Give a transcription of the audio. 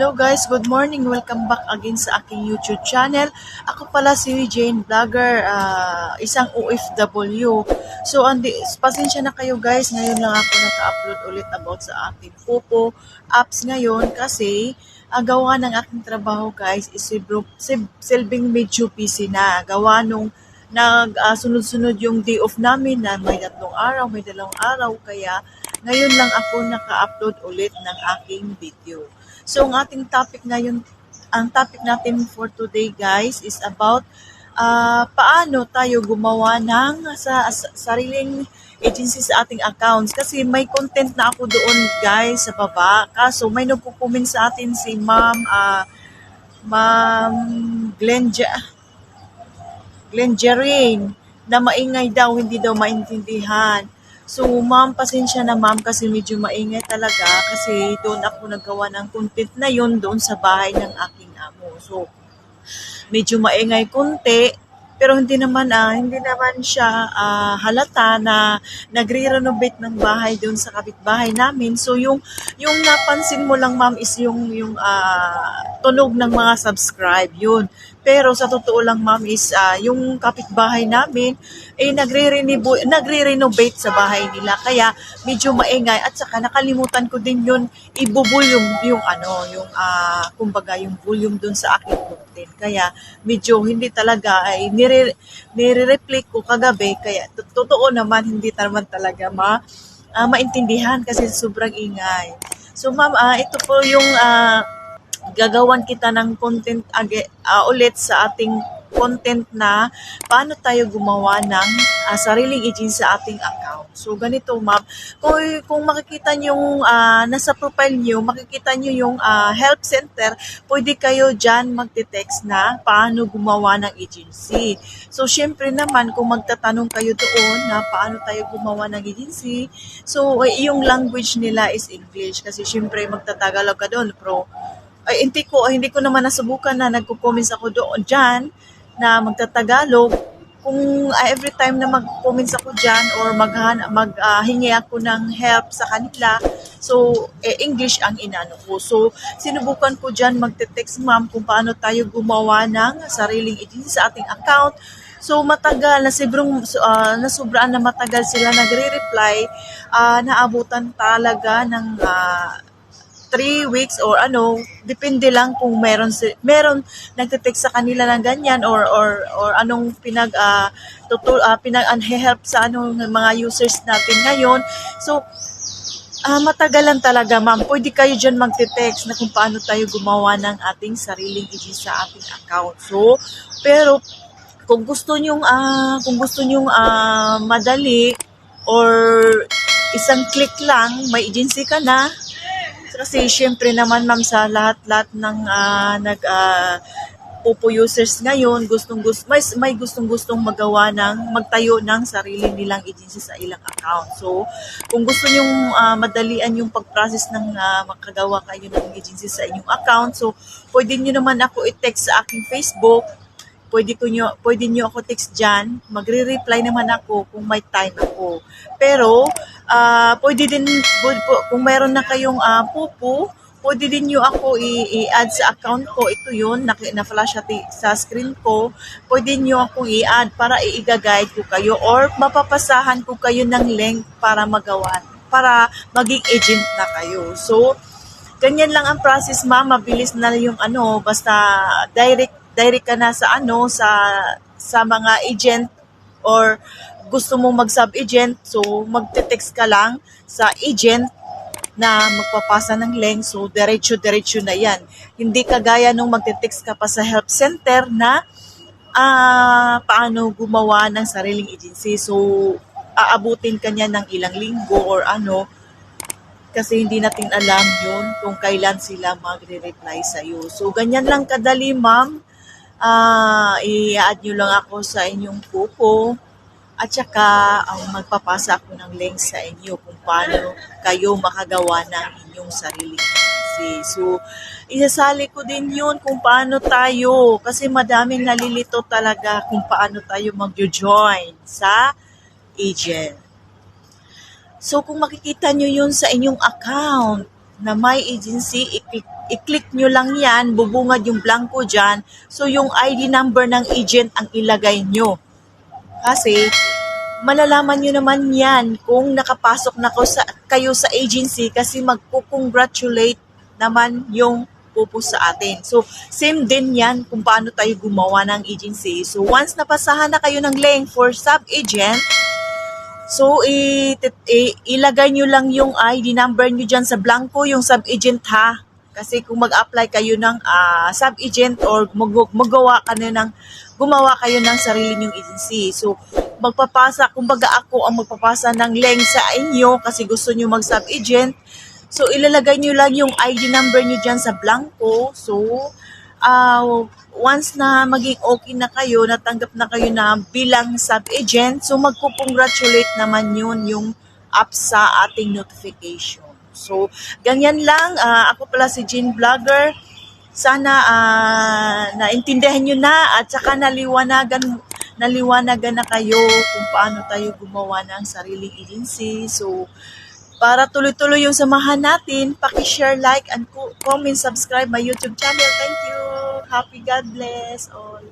Hello guys, good morning. Welcome back again sa aking YouTube channel. Ako pala si Jane Vlogger, isang OFW. So, pasensya na kayo guys. Ngayon lang ako naka-upload ulit about sa aking Popo apps ngayon kasi gawa ng aking trabaho guys is silbing medyo busy na. Gawa nung sunod-sunod yung day off namin na may 3 araw, may 2 araw. Kaya ngayon lang ako naka-upload ulit ng aking video. So, ang topic natin for today guys is about paano tayo gumawa ng sariling agency sa ating accounts. Kasi may content na ako doon guys sa baba. Kaso may nagko-comment sa atin si Ma'am Glenjerine na maingay daw, hindi daw maintindihan. So, ma'am, pasensya na ma'am kasi medyo maingay talaga kasi doon ako naggawa ng content na yun doon sa bahay ng aking amo. So, medyo maingay konti pero hindi naman siya halata na nagre-renovate ng bahay doon sa kapitbahay namin. So, yung napansin mo lang ma'am is yung tunog ng mga subscribe yun. Pero sa totoo lang ma'am is yung kapitbahay namin nagre-renovate sa bahay nila kaya medyo maingay at saka nakalimutan ko din yun i-volume yung kumbaga yung volume dun sa aking content. Kaya medyo hindi talaga ay nire-replay ko kagabi kaya totoo naman hindi naman talaga maintindihan kasi sobrang ingay. So ma'am, ito po yung gagawan kita ng content ulit sa ating content na paano tayo gumawa ng sariling agency sa ating account. So, ganito ma'am, kung makikita nyo yung nasa profile nyo, makikita nyo yung help center, pwede kayo dyan magte-text na paano gumawa ng agency. So, syempre naman, kung magtatanong kayo doon na paano tayo gumawa ng agency, so, yung language nila is English kasi syempre magtatagalog ka doon, hindi ko naman nasubukan na nagko-comments ako doon dyan na magtatagalog. Kung every time na mag-comments ako dyan or maghingi ako ng help sa kanila, so English ang inano ko. So sinubukan ko dyan magte-text ma'am kung paano tayo gumawa ng sariling agency sa ating account. So matagal na sobrang na matagal sila nagre-reply, naabutan talaga ng 3 weeks or depende lang kung meron nagte-text sa kanila ng ganyan or anong pinag-help sa mga users natin ngayon. So, matagalan talaga ma'am. Pwede kayo dyan magte-text na kung paano tayo gumawa ng ating sariling agency sa ating account. So, pero kung gusto nyong madali or isang click lang, may agency ka na. Kasi syempre naman ma'am sa lahat ng Popo users ngayon may gustong magtayo ng sarili nilang agency sa ilang account. So kung gusto niyo madalian yung pag-process ng makagawa kayo ng agency sa inyong account, so pwede niyo naman ako i-text sa aking Facebook. Pwede niyo ako text diyan. Magre-reply naman ako kung may time ako. Pero pwede din kung mayroon na kayong Popo, pwede din niyo ako i-add sa account ko. Ito 'yun, na-flash sa screen ko. Pwede niyo akong i-add para i-guide ko kayo or mapapasahan ko kayo ng link para maging agent na kayo. So, ganyan lang ang process ma'am. Mabilis na yung basta direct ka na sa mga agent or gusto mong mag-sub-agent, so magte-text ka lang sa agent na magpapasa ng link, so diretso na yan. Hindi kagaya nung magte-text ka pa sa help center na paano gumawa ng sariling agency. So, aabutin ka niya ng ilang linggo or kasi hindi natin alam yun kung kailan sila magre-reply sa'yo. So, ganyan lang kadali ma'am. I-add nyo lang ako sa inyong Popo at saka magpapasa ako ng link sa inyo kung paano kayo makagawa ng inyong sariling agency. So, isasali ko din yun kung paano tayo kasi madaming nalilito talaga kung paano tayo mag-join sa agent. So, kung makikita nyo yun sa inyong account na may agency, i-click I-click nyo lang yan, bubungad yung blanco dyan. So, yung ID number ng agent ang ilagay nyo. Kasi, malalaman nyo naman yan kung nakapasok na kayo sa agency kasi magpo-congratulate naman yung pupus sa atin. So, same din yan kung paano tayo gumawa ng agency. So, once napasahan na kayo ng link for sub-agent, so, ilagay nyo lang yung ID number nyo dyan sa blanco, yung sub-agent ha. Kasi kung mag-apply kayo ng sub-agent or gumawa kayo ng sarili nyong agency. So, kumbaga ako ang magpapasa ng link sa inyo kasi gusto nyo mag-sub-agent. So, ilalagay nyo lang yung ID number nyo dyan sa blanco. So, once na maging okay na kayo, natanggap na kayo na bilang sub-agent, so magpo-congratulate naman yun yung app sa ating notification. So, ganyan lang. Ako pala si Jean Vlogger. Sana naintindihan nyo na at saka naliwanagan na kayo kung paano tayo gumawa ng sariling agency. So, para tuloy-tuloy yung samahan natin, paki-share, like, and comment, subscribe my YouTube channel. Thank you. Happy God bless all.